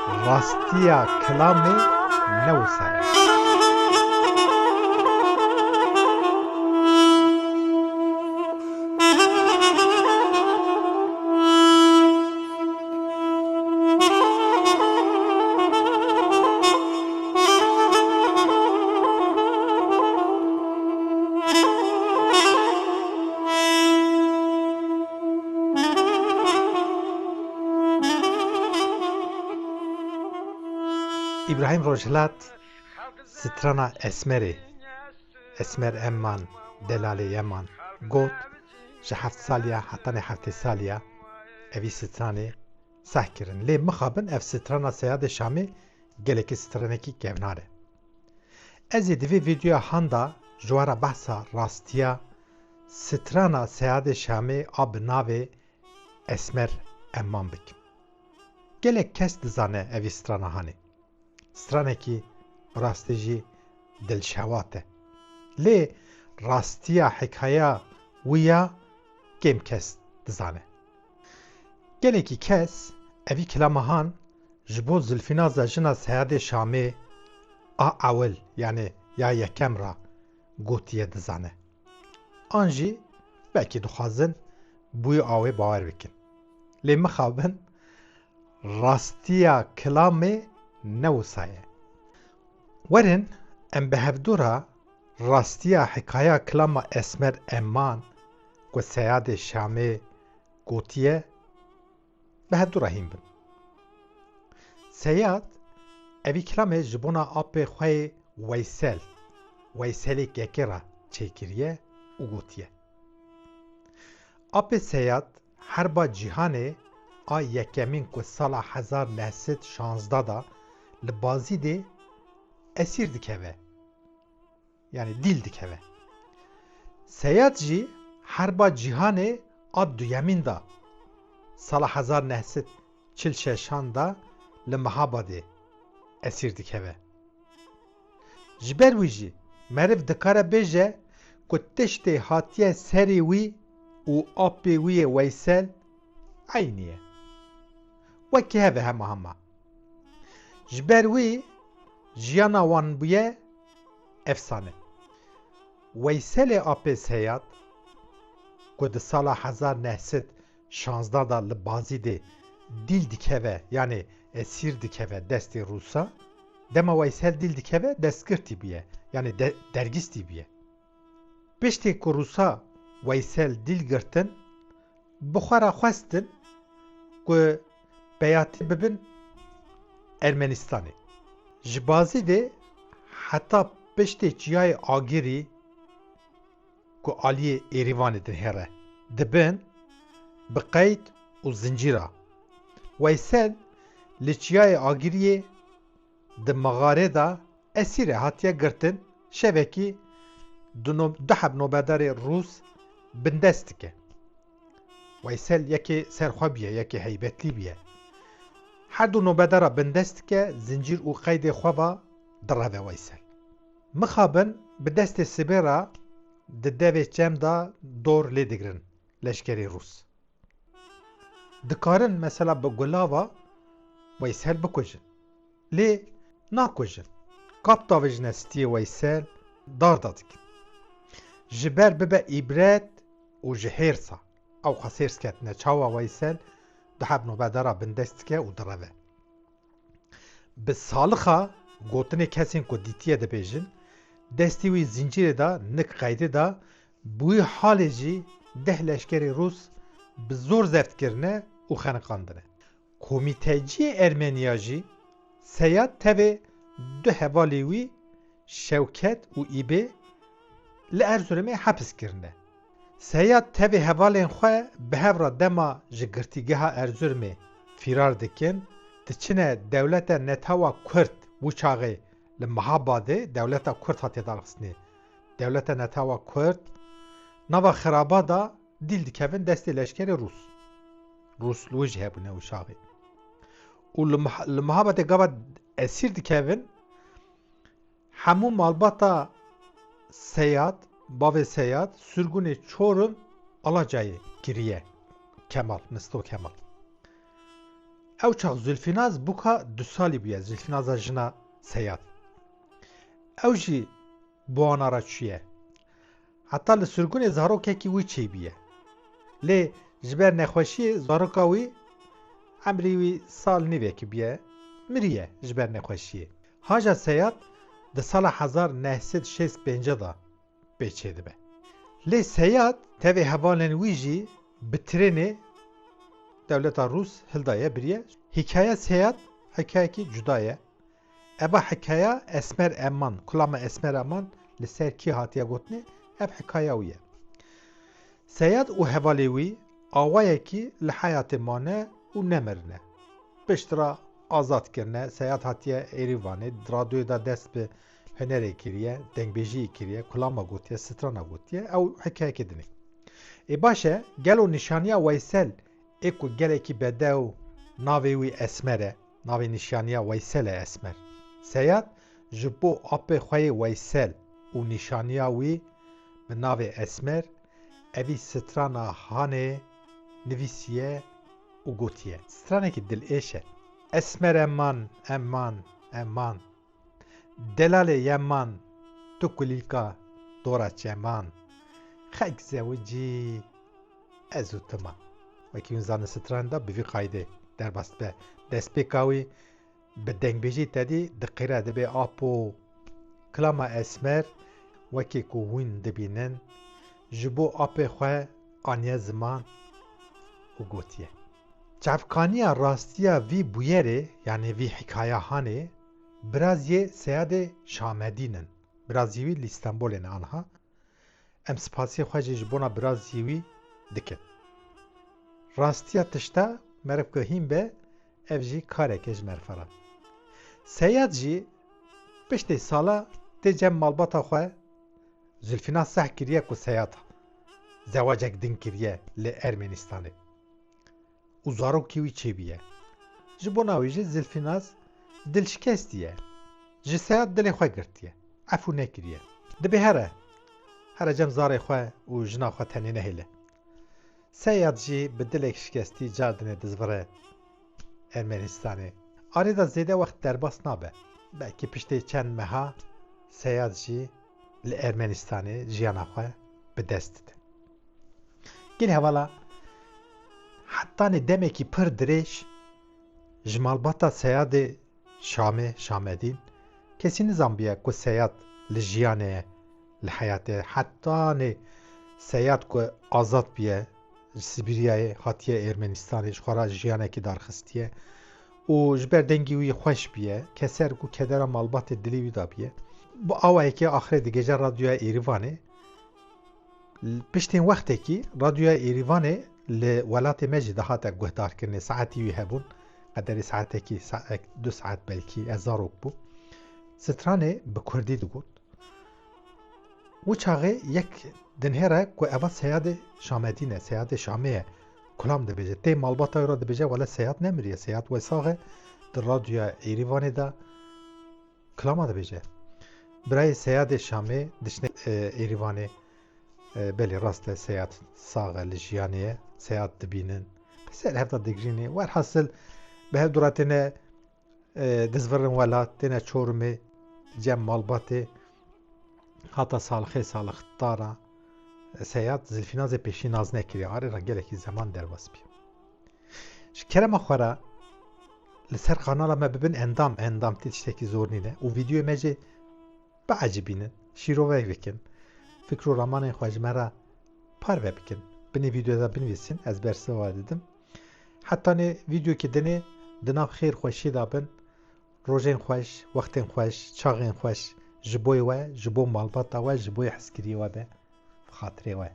راستیا کلامی نوسه. ابراهیم روجلات سترانا اسمر امان دلالی امان گوت جه 7 سالیا حتی نه 7 سالیا اوی سترانی سح کرن لی مخابن اف سترانا سیاد شامی گلکی سترانکی گوناره ازی دوی ویدیو هندا جوارا بحثا راستیا سترانا سیاد شامی آب ناوی اسمر امان بکم گلک کس دزانه اوی سترانا هانی سترانکی راستیجی دلشواته لی راستیا حکایا ویا کم کس دزانه گلکی کس اوی کلامهان جبو زلفینا زجنا سیاد شامی اول یعنی یا یکم را گوتیه دزانه آنجی belki دخوازن بوی آوه باور بکن لی مخابن راستیا کلامی نوسایه ورن ام بهفدورا راستیا حکایا کلام اسمر امان و سیاد شامی گوتیه بهفدورا هیم بن سیاد اوی کلام جبونا آپ خواه ویسلی گکرا چیکریه و گوتیه آپ سیاد هر با جیهانه آی یکمین که سال 1916 دا لبازی ده اسیر دکوه یعنی دیل دکوه سیاد جی هر با جیهانه آد دویمین دا سال 1946 دا لمحابا ده اسیر دکوه جبر وی جی مرف دکاره بیجه که تشت هاتیه سری وی و آپی وی ویسل عینیه وکی هفه همه جبر وی جیانا وان بویه افسانه ویسل آپی سیاد که ده سال 1916 دا لبازی ده دیل دکوه یعنی اسیر دکوه دست روسا دما ویسل دیل دکوه دستگرتی بیه یعنی درگیستی بیه پشتی که روسا ویسل دیل گرتن بخورا خواستن که بیاتی ببین ارمنستانی جبازی ده حتی پشتی چیای آگیری که آلی ایریوان دن هره دبن بقید و زنجیره ویسل لچیای آگیری ده مغاره دا اسیره هاتیه گرتن شبکی ده حب نوبدار روس بندست که ویسل یکی سرخوابیه یکی حیبتلی بیه هر دو نوبدارا بندست که زنجیر و قید خوابا دره ویسل مخابن به دست سبیرا ده دوی چم دا دور لیدگرن لشکری روس دکارن مثلا به گلاوا ویسل بکجن لی ناکجن کاب تاویجنستی ویسل دار دادکن جبر ببه ایبرت و جهیرسا او خسیرس کتنه چاوا ویسل ده حب نوبدارا بندست که و دروه به سالخا گوتن کسین که دیتیه ده بیجن دستی وی زنجیر دا نک قیده دا بوی حال جی ده لشکر روس به زور زفت کرنه و خنقاندنه کمیتهجی ارمنیا جی سیاد تبه دو حوالی وی شوکت و ایبه لارزورمه حبس کرنه سیاد تبه حوالین خواه به هفرا دما جگرتیگه ها ارزورمه فرار دکن تچنه دولت نتاوا کرد وچاقه لمحاباده دولت کرد هاتی دارخصنه دولت نتاوا کرد نوا خرابادا دیل دکوین دستی لشکر روس لوجه بونه وچاقه و لمحاباده گابا اسیر دکوین همو مالباتا سیاد باوی سیاد سرگون چورم alacayı giriye Kemal, Mıstık Kemal. ew çax Zülfinaz bûka 2 salî bûye Zülfinaza jina Seyad. Ew jî buwana ra çûye. Heta li Sirgunê zarokekî wî çêbiye. Lê ji ber nexweşiyê zaroka wî emrî wî sal nîvekî biye, miriye ji ber nexweşiyê. Haja Seyad di sala 1965 da pêçê dibe. Lê Seyad tevê hevalên wî jî bi trênê Dewleta Rûs hildaye biriye. Hikaye Seyad hikayekî cuda ye. Eva hikaya Esmer Emman, kulama Esmer Emman li ser kî hatiye gotinê, ev hikaya wî ye. Seyad û hevalê wî awayekî li hayatê mane û nemirine. Piştira azad kirine, Seyad hatiye Êrîvanê, radyoya da dest bi hunerê kiriye, dengbêjiyê kiriye, kulama gotiye, strana gotiye, ew hikayekî dinê. Baş e, gelo nîşaniya Weysel ê ku gelekî bedew navê wî Esmer e, navê nîşaniya Weysel e Esmer. Seyad ji bo apê xwe yê Weysel û nîşaniya wî bi navê Esmer evî strana hanê nivîsiye û gotiye. Stranekî dilêş e. Esmer Emman, Emman, Emman. Delalê Yemman, tu kulîlka dora çeman. Xek zewicî ez û tima. Wekî hûn zanin stran da bi vî qaydê derbas dibe. Destpêka wî bi dengbêjî tedî diqîre dibe apo kilama Esmer wekî ku hûn dibînin ji bo apê xwe aniye ziman û gotiye. Çavkaniya rastiya vî bûyerê yani vî hikayahanê biraziyê Seyadê Şamedînin. Birazî wî li Stenbolê ne anha. Em spasiyê xwe jî ji bona birazî wî dikin. Rastiya tişta merivkehîn be ev jî kareke ji merfera. Seyad jî piştê sala tê cem malbata xwe Zülfinaz seh kiriye ku Seyada zewacek din kiriye li Ermenistanê. Û zarokî wî çêbiye. Ji bona wî jî Zülfinaz dilşikestiye. Ji Seyad dilê xwe girtiye. Efû nekiriye. Dibe here cem zarê xwe û jina xwe tenê nehêle. Seyad jî bi dilek şikestî cardinê dizvire Ermenistanê. Arê da zêde wext derbas nabe. Belkî piştê çend meha Seyad jî li Ermenistanê jiyana xwe bi dest dide. Gel hevala hettanê demekî pir dirêj ji malbata Seyadê Şamedîn kesî nizanbiye ku Seyad li jiyanê ye li hayatê. Hettanê Seyad ku azad biye Sibîryayê hatiye Ermenistanê ji xwe ra jiyanekî darxistiye û ji ber dengî wî xweş biye keser ku kedera malbatê dilê wî da biye. Bu awayekî axirê digêje radyoya Êrîvanê piştên wextekî radyoya Êrîvanê li welatê me jî dihate guhdarkirinê saetî wî hebûn qederî saetekî 2 saet belkî ezarok bû. Stranê bi Kurdî digot. Wî çaxê yek dinhêre ku eva Seyadê Şamedîn e, Seyadê Şamê ye. Kulam dibêje. Tê malbata wê ra dibêje wele Seyad nemiriye. Seyad wesax e di radyoya Êrîvanê da kulama dibêje. Birayê Seyadê Şamê dişne Êrîvanê belê rast e Seyad sax e li jiyanê ye. Seyad dibînin. Ser hev da digrînê. Werhasil bi hev dura têne dizvirin welat, têne çorumê cem malbatê hata salixê salixdara Seyad Zülfinazê pêşî naz nekiriye. Arê ra gelekî zeman derbas bî. Ji kerema xwe re li ser kanala me bibin endam tê tiştekî zor nîne û vîdyoyê me jî biecibînin, şîrovek bikin, fikr û ramanên xwe ji me re parve bikin. Binê vîdyoya da binivîsin, ez bersiva didim. Hettanê vîdyokê dinê di nav xêr xweşî da bin, rojên xweş, wextên xweş, çaxên xweş ji bo we, ji bo malbata we, ji bo hezkiriyê we be, xatirê we.